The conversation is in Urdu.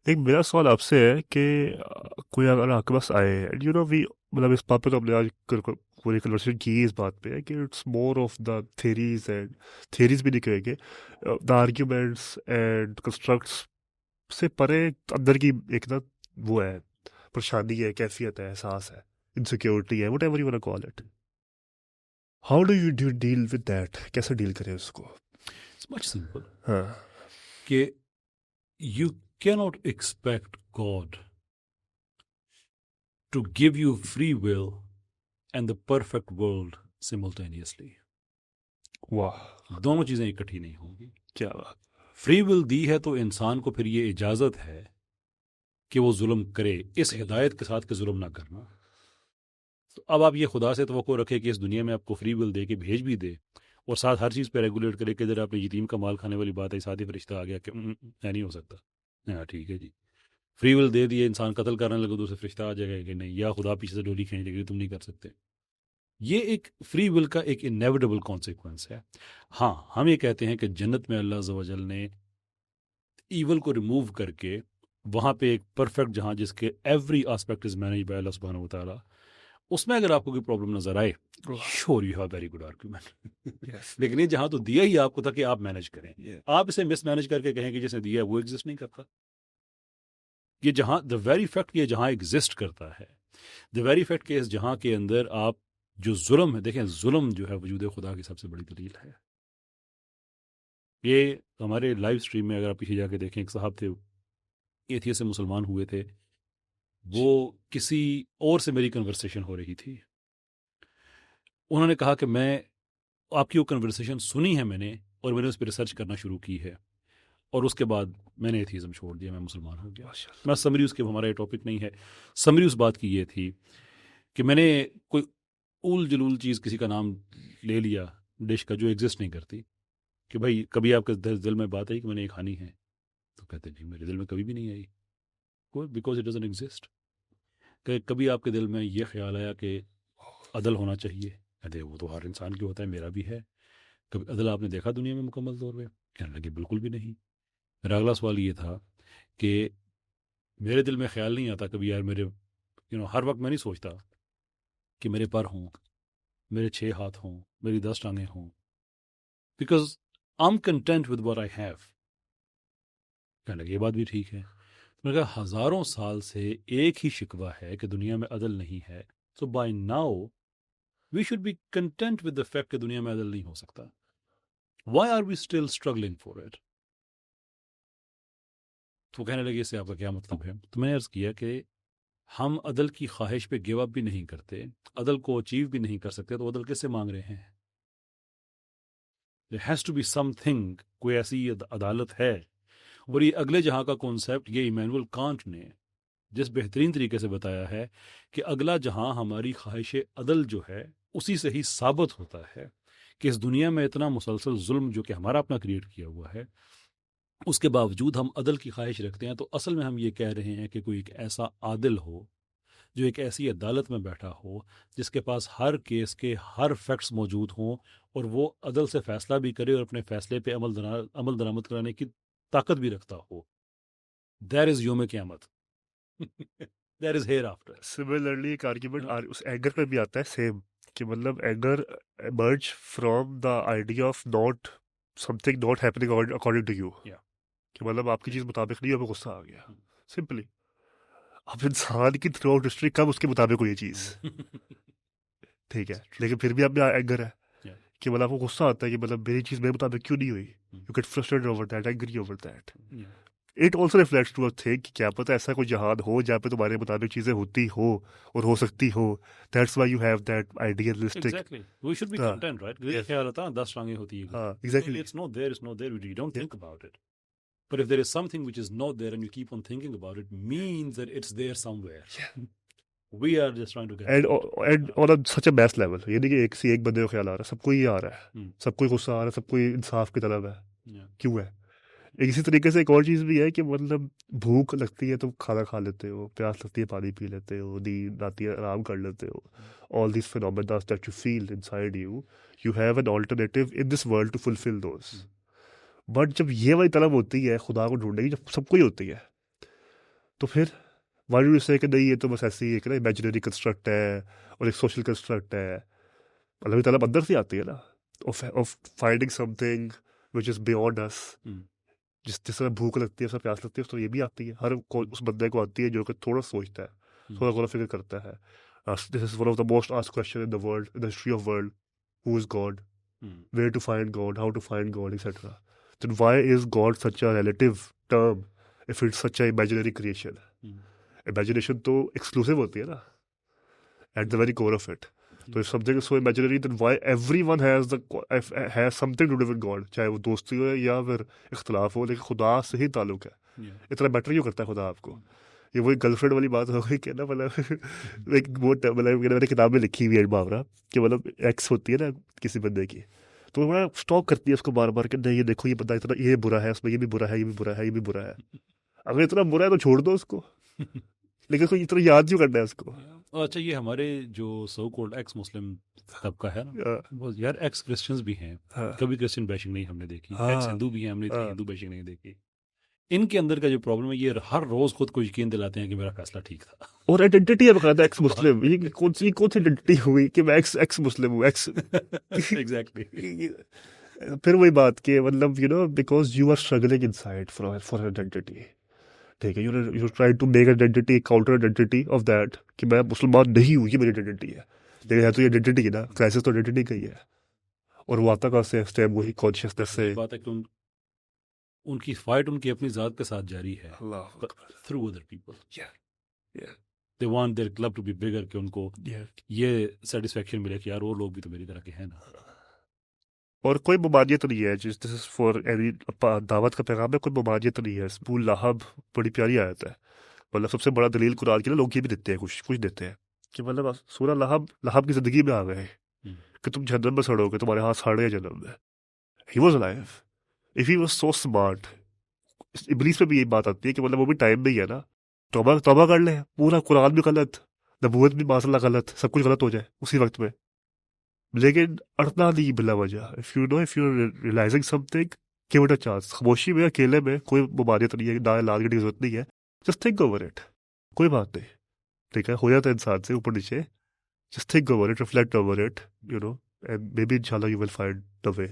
ایک میرا سوال آپ سے ہے کہ کوئی اگر آپ کے پاس آئے اینڈ وی مطلب اس بات پہ تو ہم نے آج پوری کنورسیشن کی اس بات پہ ہے کہ it's more of the theories and theories بھی نہیں کہیں گے، دا آرگیومنٹس اینڈ کنسٹرکٹس سے پرے اندر کی ایک نا وہ ہے، پریشانی ہے، کیفیت ہے، احساس ہے، انسیکیورٹی ہے، whatever you want to call it. How do you deal with that? کیسے ڈیل کریں اس کو؟ It's much simple. ہاں کہ you cannot expect God to give you free will and the perfect world simultaneously. واہ دونوں چیزیں اکٹھی نہیں ہوں گی. کیا بات. فری ول دی ہے تو انسان کو پھر یہ اجازت ہے کہ وہ ظلم کرے، اس ہدایت کے ساتھ کہ ظلم نہ کرنا. تو اب آپ یہ خدا سے توقع رکھے کہ اس دنیا میں آپ کو فری ول دے کے بھیج بھی دے اور ساتھ ہر چیز پہ ریگولیٹ کرے کہ ادھر آپ نے یتیم کا مال کھانے والی بات ہے، ساتھ ہی فرشتہ آ گیا کہ نہیں ہو سکتا. ہاں ٹھیک ہے جی، فری ول دے دیے، انسان قتل کرنے لگے تو اسے فرشتہ آ جائے گا کہ نہیں، یا خدا پیچھے سے ڈوری کھینچ لے گی تم نہیں کر سکتے. یہ ایک فری ول کا ایک انیویٹیبل کانسیکوینس ہے. ہاں ہم یہ کہتے ہیں کہ جنت میں اللہ عز و جل نے ایول کو ریموو کر کے وہاں پہ ایک پرفیکٹ جہاں جس کے every aspect is manage by اللہ سبحانہ و تعالیٰ، اس میں اگر آپ کو کوئی پرابلم نظر آئے sure you have very good argument. لیکن یہ جہاں تو دیا ہی آپ کو تھا کہ آپ مینیج کریں، آپ اسے مس مینیج کر کے کہیں کہ جس نے دیا ہے وہ ایگزسٹ نہیں کرتا. یہ جہاں دا ویری فیکٹ یہ جہاں ایگزسٹ کرتا ہے، دا ویری فیکٹ کہ اس جہاں کے اندر آپ جو ظلم ہے، دیکھیں ظلم جو ہے وجود خدا کی سب سے بڑی دلیل ہے. یہ ہمارے لائیو سٹریم میں اگر آپ پیچھے جا کے دیکھیں، ایک صاحب تھے ایتھیس سے مسلمان ہوئے تھے، وہ کسی اور سے میری کنورسیشن ہو رہی تھی. انہوں نے کہا کہ میں آپ کی وہ کنورسیشن سنی ہے میں نے، اور میں نے اس پہ ریسرچ کرنا شروع کی ہے، اور اس کے بعد میں نے ایتھیزم چھوڑ دیا، میں مسلمان ہو گیا. میں سمری اس کے ہمارا یہ ٹاپک نہیں ہے، سمری اس بات کی یہ تھی کہ میں نے کوئی اول جلول چیز کسی کا نام لے لیا ڈش کا جو ایگزسٹ نہیں کرتی، کہ بھائی کبھی آپ کے دل میں بات آئی کہ میں نے یہ کھانی ہے، تو کہتے نہیں میرے دل میں کبھی بھی نہیں آئی، بیکاز اٹ ڈزنٹ ایگزسٹ. کہ کبھی آپ کے دل میں یہ خیال آیا کہ عدل ہونا چاہیے، کہتے وہ تو ہر انسان کی ہوتا ہے، میرا بھی ہے. کبھی عدل آپ نے دیکھا دنیا میں مکمل طور پہ؟ کہنے لگے بالکل بھی نہیں. میرا اگلا سوال یہ تھا کہ میرے دل میں خیال نہیں آتا کبھی، یار میرے ہر وقت میں نہیں سوچتا کہ میرے پر ہوں، میرے 6 ہاتھ ہوں، میری 10 ٹانگیں ہوں، because I am content with what I have. کہنے لگے یہ بات بھی ٹھیک ہے. میں نے کہا ہزاروں سال سے ایک ہی شکوہ ہے کہ دنیا میں عدل نہیں ہے، so by now we should be content with the fact کہ دنیا میں عدل نہیں ہو سکتا. Why are we still struggling for it? تو کہنے لگے اس سے آپ کا کیا مطلب ہے؟ تو میں نے عرض کیا کہ ہم عدل کی خواہش پہ گیو اپ بھی نہیں کرتے، عدل کو اچیو بھی نہیں کر سکتے، تو عدل کس سے مانگ رہے ہیں؟ there has to be something، کوئی ایسی عدالت ہے. اور یہ اگلے جہاں کا کانسیپٹ یہ ایمینول کانٹ نے جس بہترین طریقے سے بتایا ہے کہ اگلا جہاں ہماری خواہش عدل جو ہے اسی سے ہی ثابت ہوتا ہے کہ اس دنیا میں اتنا مسلسل ظلم جو کہ ہمارا اپنا کریٹ کیا ہوا ہے، اس کے باوجود ہم عدل کی خواہش رکھتے ہیں. تو اصل میں ہم یہ کہہ رہے ہیں کہ کوئی ایک ایسا عادل ہو جو ایک ایسی عدالت میں بیٹھا ہو جس کے پاس ہر کیس کے ہر فیکٹس موجود ہوں، اور وہ عدل سے فیصلہ بھی کرے اور اپنے فیصلے پہ عمل درآمد کرانے کی طاقت بھی رکھتا ہو. دیر از یوم قیامت، there is hereafter. Similarly ایک آرگیومنٹ اس اینگر پہ بھی آتا ہے سیم، کہ مطلب anger emerge from the idea of not something not happening according to you, کہ مطلب آپ کی چیز مطابق نہیں، ہمیں غصہ آ گیا سمپلی. اب انسان کی تھرو آؤٹ ہسٹری کب اس کے مطابق ہوئی یہ چیز، ٹھیک ہے، لیکن پھر بھی آپ میں اینگر ہے کہ مطلب آپ کو غصہ آتا ہے کہ مطلب میری چیز میرے مطابق کیوں نہیں ہوئی. You get frustrated over that, angry over that. It also reflects to a thing کہ کیا پتہ ایسا کوئی جہان ہو جہاں پہ تمہارے مطابق چیزیں ہوتی ہو اور ہو سکتی ہو. That's why you have that idealistic. Exactly. We should be content, right? یہ خیال آتا ہے 10 ٹانگیں ہوتی ہے. ہاں exactly. It's not there, it's not there. You don't think about it. But if there is something which is not there and you keep on thinking about it, means that it's there somewhere. We are just trying to get and on such a base level, یہ نہیں کہ ایک سے ایک بندے کو خیال آ رہا ہے، سب کو ہی آ رہا ہے، سب کو غصہ آ رہا ہے، سب کو انصاف کی طلب ہے. کیوں ہے؟ اسی طریقے سے ایک اور چیز بھی ہے کہ مطلب بھوک لگتی ہے تو کھانا کھا لیتے ہو، پیاس لگتی ہے پانی پی لیتے ہو، نیند آتی ہے آرام کر لیتے ہو. All these phenomena that you feel inside you, you have an alternative in this world to fulfil those. But جب یہ والی طلب ہوتی ہے خدا کو ڈھونڈنے کی، جب سب کو ہی ہوتی ہے، تو پھر وائی ڈو یو سے کہ نہیں یہ تو بس ایسی ایک نا امیجنری کنسٹرکٹ ہے اور ایک سوشل کنسٹرکٹ ہے. اللہ تعالیٰ اندر سے آتی ہے نا of finding something which is beyond us. جس طرح بھوک لگتی ہے اس پیاس لگتی ہے اس طرح یہ بھی آتی ہے ہر اس بندے کو آتی ہے جو کہ تھوڑا سوچتا ہے تھوڑا غور و فکر کرتا ہے. This is one of the most asked question in the world in the history of world. Who is God, where to find God, how to find God, etc. Then why is God such a relative term if it's such a imaginary creation? Imagination تو exclusive ہوتی ہے نا at the very core of it. So if something is so imaginary, then why everyone has something to do with God, چاہے وہ دوستی ہو یا پھر اختلاف ہو, لیکن خدا سے ہی تعلق ہے. اتنا بیٹر کیوں کرتا ہے خدا آپ کو؟ یہ وہی گرل فرینڈ والی بات ہو گئی کہ نا مطلب میں نے کتاب میں لکھی ہوئی ہے محاورہ کہ مطلب ایکس ہوتی ہے نا کسی بندے کی, تو بڑا اسٹاک کرتی ہے اس کو بار بار کہ نہیں یہ دیکھو یہ بندہ اتنا یہ برا ہے, اس میں یہ بھی برا ہے, یہ بھی برا ہے, یہ بھی برا ہے. اگر اتنا برا ہے تو چھوڑ دو اس کو, لیکن کوئی اتنا یاد کیوں کرنا ہے اس کو؟ اچھا یہ ہمارے جو سو کولڈ ایکس مسلم طبقہ ہے نا, یار ایکس کرسچنز بھی ہیں, کبھی کرسچن بیشنگ نہیں ہم نے دیکھی, ایکس ہندو بھی ہیں, ہم نے ہندو بیشنگ نہیں دیکھی. ان کے اندر کا جو پرابلم ہے یہ ہر روز خود کو یقین دلاتے ہیں کہ میرا فیصلہ ٹھیک تھا. اور آئیڈینٹی ہے بقاعدہ ایکس مسلم. یہ کون سی آئیڈینٹی ہوئی کہ میں ایکس مسلم ہوں؟ Ex exactly. پھر وہی بات کہ مطلب because you are struggling inside for identity. ٹھیک ہے, you try to make identity counter identity of that کہ میں مسلمان نہیں ہوں, یہ میری آئیڈینٹی ہے. لیکن ہے تو یہ آئیڈینٹی ہے نا, کرائسس تو آئیڈینٹی کا ہی ہے. اور وہ آتا کہاں سے اس ٹائم وہی کانشیسنس سے. بات ہے کہ ان کی فائٹ ان کی اپنی ذات کے ساتھ جاری ہے through other people. They want their club to be bigger, کہ ان کو یہ سیٹسفیکشن ملے کہ یار وہ لوگ بھی تو میری طرح کے ہیں نا. اور کوئی ممانعت نہیں ہے, جس دس از فار دعوت کا پیغام ہے, کوئی ممانعت نہیں ہے. سبول لہب بڑی پیاری آیت ہے, مطلب سب سے بڑا دلیل قرآن کی نا لوگ یہ بھی دیتے ہیں, کچھ دیتے ہیں کہ مطلب سورہ لہب کی زندگی میں آ گئے کہ تم جہنم میں سڑو گے, تمہارے ہاتھ ساڑے جہنم میں. He was alive if he was so smart. ابلیس میں بھی یہی بات آتی ہے کہ مطلب وہ بھی ٹائم نہیں ہے نا, توبہ کر لیں, پورا قرآن بھی غلط, نبوت بھی ماشاء اللہ غلط, سب کچھ غلط ہو جائے اسی وقت میں, لیکن اڑنا نہیں بلا وجہ. If you realising something, give it a chance. خاموشی میں اکیلے میں کوئی ممانعت نہیں ہے, نہ اعلان کرنے کی ضرورت نہیں ہے. جسٹ تھنک اوور اٹ, کوئی بات نہیں, ٹھیک ہے, ہو جاتا ہے انسان سے اوپر نیچے. Just think over it, reflect over it, and may be انشاءاللہ you will find the way.